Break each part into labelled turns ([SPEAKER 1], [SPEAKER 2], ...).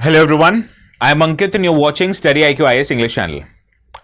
[SPEAKER 1] Hello everyone, I am Ankit and you're watching StudyIQ IAS English channel.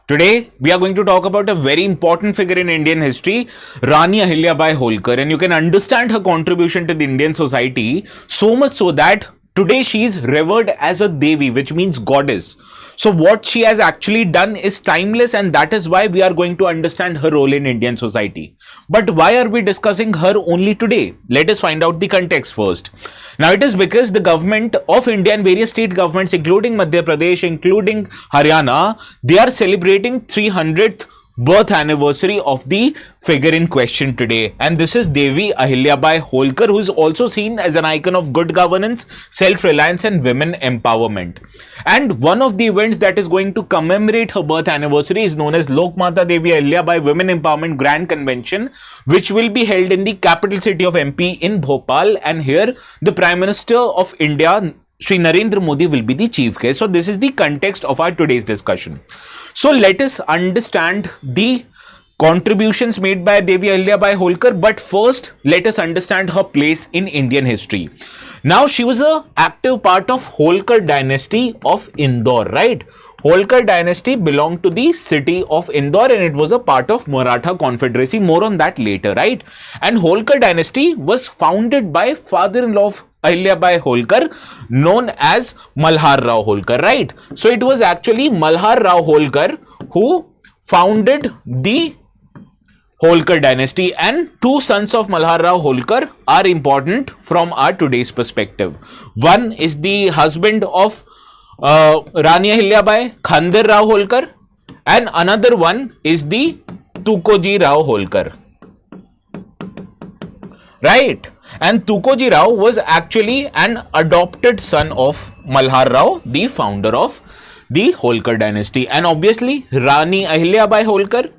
[SPEAKER 1] Today we are going to talk about a very important figure in Indian history, Rani Ahilyabai Holkar, and you can understand her contribution to the Indian society so much so that today she is revered as a Devi, which means goddess. So what she has actually done is timeless, and that is why we are going to understand her role in Indian society. But why are we discussing her only today? Let us find out the context first. Now it is because the government of India and various state governments, including Madhya Pradesh, including Haryana, they are celebrating 300th birth anniversary of the figure in question today, and this is Devi Ahilyabai Holkar, who is also seen as an icon of good governance, self-reliance and women empowerment. And one of the events that is going to commemorate her birth anniversary is known as Lokmata Devi Ahilyabai Women Empowerment Grand Convention, which will be held in the capital city of MP in Bhopal, and here the Prime Minister of India, Shri Narendra Modi, will be the chief guest. So this is the context of our today's discussion. So let us understand the contributions made by Devi Ahilyabai Holkar, but first let us understand her place in Indian history. Now she was an active part of Holkar dynasty of Indore, right? Holkar dynasty belonged to the city of Indore and it was a part of Maratha Confederacy. More on that later, right? And Holkar dynasty was founded by father-in-law of Ahilyabai Holkar, known as Malhar Rao Holkar, right? So it was actually Malhar Rao Holkar who founded the Holkar dynasty, and two sons of Malhar Rao Holkar are important from our today's perspective. One is the husband of Rani Ahilyabai, Khandar Rao Holkar, and another one is the Tukoji Rao Holkar, right? And Tukoji Rao was actually an adopted son of Malhar Rao, the founder of the Holkar dynasty. And obviously Rani Ahilyabai Holkar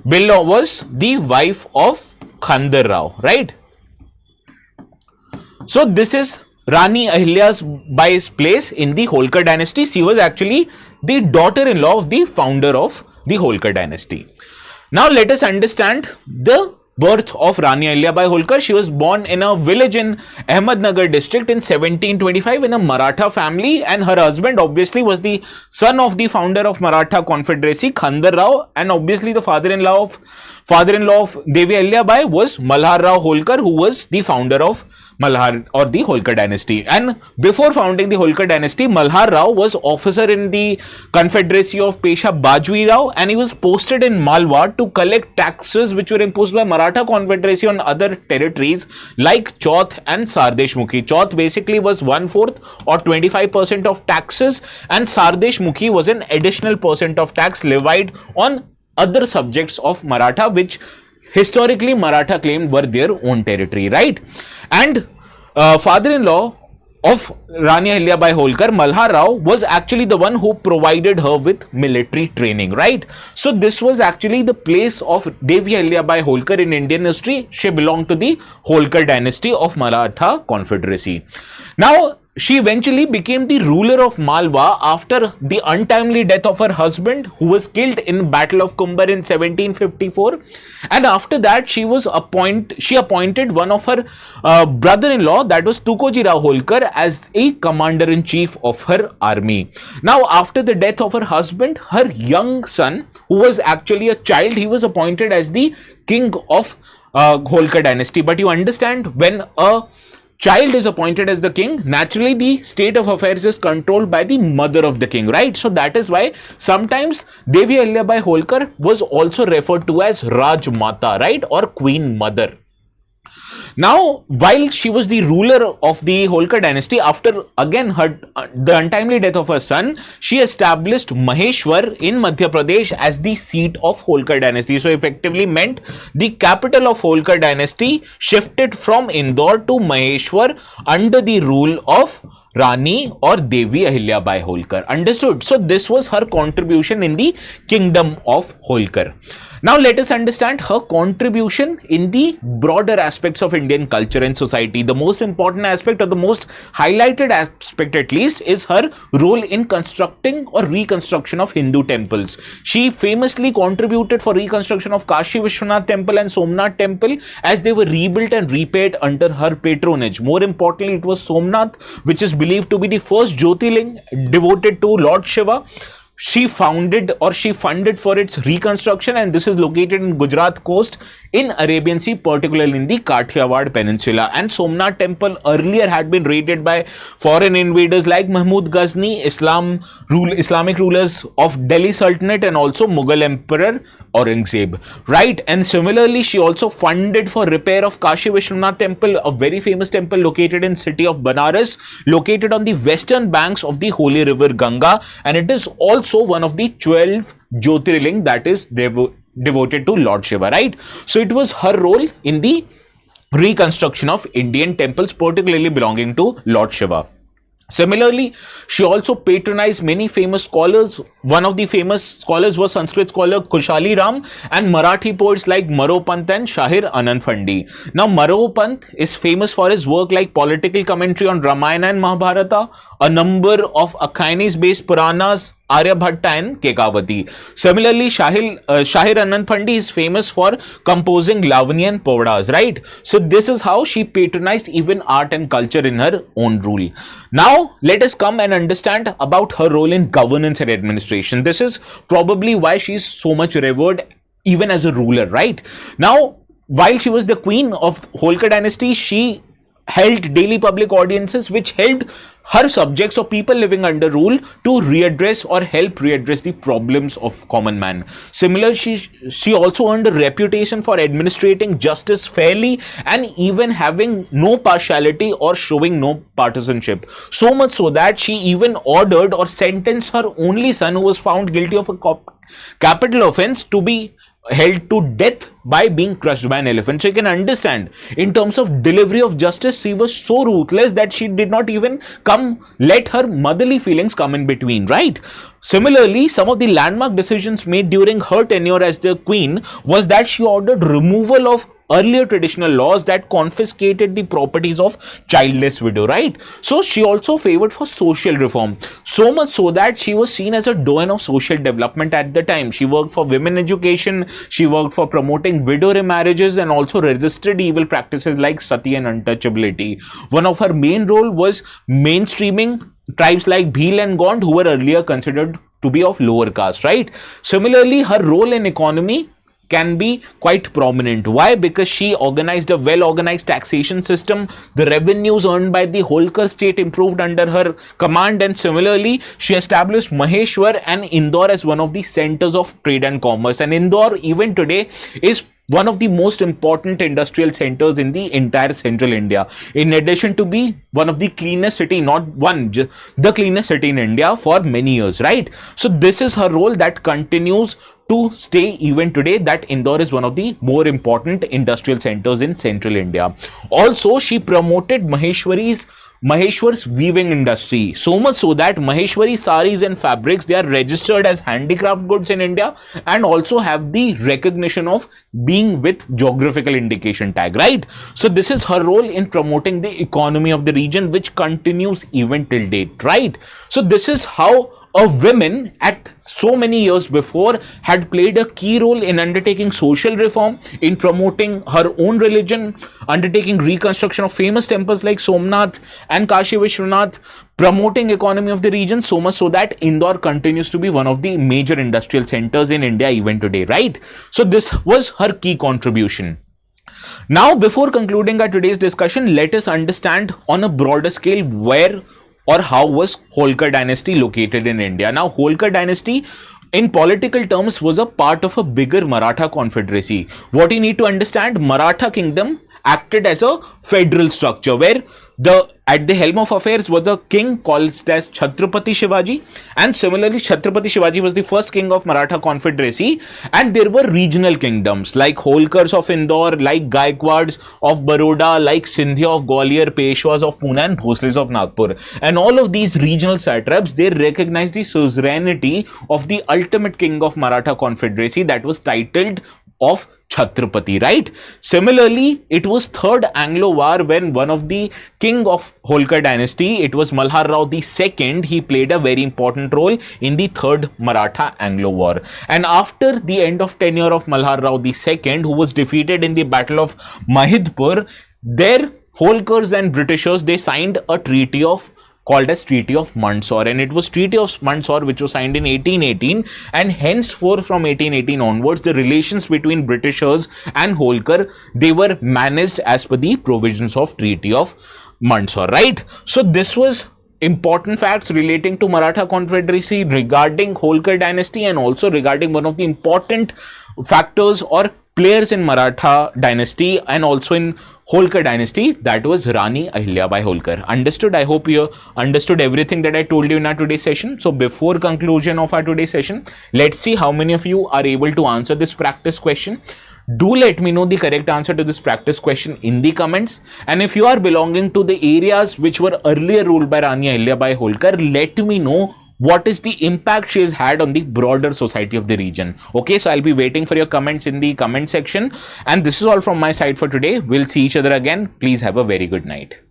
[SPEAKER 1] was the wife of Khandar Rao, right? So this is Rani Ahilyabai's place in the Holkar dynasty. She was actually the daughter-in-law of the founder of the Holkar dynasty. Now let us understand the birth of Rani Ahilyabai Holkar. She was born in a village in Ahmednagar district in 1725 in a Maratha family, and her husband obviously was the son of the founder of Maratha Confederacy, Khandar Rao, and obviously the father-in-law of Devi Ahilyabai was Malhar Rao Holkar, who was the founder of Malhar or the Holkar dynasty. And before founding the Holkar dynasty, Malhar Rao was officer in the Confederacy of Pesha Bajwi Rao, and he was posted in Malwa to collect taxes which were imposed by Maratha Confederacy on other territories like Chauth and Sardesh Mukhi. Chauth basically was 1/4 or 25% of taxes, and Sardesh Mukhi was an additional percent of tax levied on other subjects of Maratha, which historically Maratha claimed were their own territory, right? And father-in-law of Rani Ahilyabai Holkar, Malhar Rao, was actually the one who provided her with military training, right? So this was actually the place of Devi Ahilyabai Holkar in Indian history. She belonged to the Holkar dynasty of Maratha Confederacy. Now she eventually became the ruler of Malwa after the untimely death of her husband, who was killed in Battle of Kumbar in 1754. And after that, she appointed one of her brother-in-law, that was Tukoji Rao Holkar, as a commander-in-chief of her army. Now, after the death of her husband, her young son, who was actually a child, he was appointed as the king of Holkar dynasty. But you understand, when a child is appointed as the king, naturally the state of affairs is controlled by the mother of the king, right? So that is why sometimes Devi Ahilyabai Holkar was also referred to as Raj Mata, right, or Queen Mother. Now, while she was the ruler of the Holkar dynasty, after again the untimely death of her son, she established Maheshwar in Madhya Pradesh as the seat of Holkar dynasty. So effectively meant the capital of Holkar dynasty shifted from Indore to Maheshwar under the rule of Rani or Devi Ahilyabai Holkar. Understood? So this was her contribution in the kingdom of Holkar. Now let us understand her contribution in the broader aspects of Indian culture and society. The most important aspect, or the most highlighted aspect at least, is her role in constructing or reconstruction of Hindu temples. She famously contributed for reconstruction of Kashi Vishwanath temple and Somnath temple, as they were rebuilt and repaired under her patronage. More importantly, it was Somnath which is believed to be the first Jyotirling devoted to Lord Shiva. She funded for its reconstruction, and this is located in Gujarat coast in Arabian Sea, particularly in the Kathiawad Peninsula. And Somnath temple earlier had been raided by foreign invaders like Mahmud Ghazni, Islamic rulers of Delhi Sultanate, and also Mughal Emperor Aurangzeb, right? And similarly, she also funded for repair of Kashi Vishwanath temple, a very famous temple located in city of Banaras, located on the western banks of the holy river Ganga, and it is also one of the 12 Jyotirling that is devoted to Lord Shiva, right? So it was her role in the reconstruction of Indian temples, particularly belonging to Lord Shiva. Similarly, she also patronized many famous scholars. One of the famous scholars was Sanskrit scholar Kushali Ram and Marathi poets like Maropant and Shahir Anandphandi. Now, Maropant is famous for his work like political commentary on Ramayana and Mahabharata, a number of Akhinis-based Puranas, Aryabhatta and Kekavati. Similarly, Shahir Anandphandi is famous for composing Lavani and Povdas, right? So this is how she patronized even art and culture in her own rule. Now, let us come and understand about her role in governance and administration. This is probably why she is so much revered even as a ruler, right? Now, while she was the queen of Holkar dynasty, she held daily public audiences which helped her subjects or people living under rule to readdress or help readdress the problems of common man. Similarly, she also earned a reputation for administrating justice fairly and even having no partiality or showing no partisanship. So much so that she even ordered or sentenced her only son, who was found guilty of a capital offense, to be held to death by being crushed by an elephant. So you can understand, in terms of delivery of justice, she was so ruthless that she did not even let her motherly feelings come in between, right? Similarly, some of the landmark decisions made during her tenure as the queen was that she ordered removal of earlier traditional laws that confiscated the properties of childless widow, right? So she also favored for social reform, so much so that she was seen as a doyen of social development at the time. She worked for women education, she worked for promoting widow remarriages, and also resisted evil practices like sati and untouchability. One of her main role was mainstreaming tribes like Bhil and Gond, who were earlier considered to be of lower caste, right? Similarly, her role in economy can be quite prominent. Why? Because she organized a well-organized taxation system. The revenues earned by the Holkar state improved under her command, and similarly, she established Maheshwar and Indore as one of the centers of trade and commerce. And Indore, even today, is one of the most important industrial centers in the entire central India. In addition to be one of the cleanest city, not one, the cleanest city in India for many years, right? So this is her role that continues to stay even today, that Indore is one of the more important industrial centers in central India. Also, she promoted Maheshwar's weaving industry, so much so that Maheshwari saris and fabrics, they are registered as handicraft goods in India and also have the recognition of being with geographical indication tag, right? So this is her role in promoting the economy of the region, which continues even till date, right? So this is how a woman at so many years before had played a key role in undertaking social reform, in promoting her own religion, undertaking reconstruction of famous temples like Somnath and Kashi Vishwanath, promoting economy of the region, so much so that Indore continues to be one of the major industrial centers in India even today, right? So this was her key contribution. Now, before concluding our today's discussion, let us understand on a broader scale where or how was Holkar dynasty located in India. Now, Holkar dynasty in political terms was a part of a bigger Maratha confederacy. What you need to understand, Maratha kingdom acted as a federal structure where at the helm of affairs was a king called as Chhatrapati Shivaji, and similarly Chhatrapati Shivaji was the first king of Maratha confederacy, and there were regional kingdoms like Holkars of Indore, like Gaikwads of Baroda, like Sindhya of Gwalior, Peshwas of Pune and Bhosles of Nagpur. And all of these regional satraps, they recognized the suzerainty of the ultimate king of Maratha confederacy, that was titled of Chhatrapati, right? Similarly, it was third Anglo war when one of the king of Holkar dynasty, it was Malhar Rao II, he played a very important role in the third Maratha Anglo war. And after the end of tenure of Malhar Rao II, who was defeated in the battle of Mahidpur, their Holkars and Britishers, they signed a treaty of called as Treaty of Mandsaur, and it was Treaty of Mandsaur which was signed in 1818, and henceforth from 1818 onwards the relations between Britishers and Holkar, they were managed as per the provisions of Treaty of Mandsaur, right? So this was important facts relating to Maratha Confederacy, regarding Holkar dynasty, and also regarding one of the important factors or players in Maratha dynasty and also in Holkar dynasty, that was Rani Ahilyabai Holkar. Understood? I hope you understood everything that I told you in our today's session. So before conclusion of our today's session, let's see how many of you are able to answer this practice question. Do let me know the correct answer to this practice question in the comments. And if you are belonging to the areas which were earlier ruled by Rani Ahilyabai Holkar, let me know what is the impact she has had on the broader society of the region. Okay, so I'll be waiting for your comments in the comment section. And this is all from my side for today. We'll see each other again. Please have a very good night.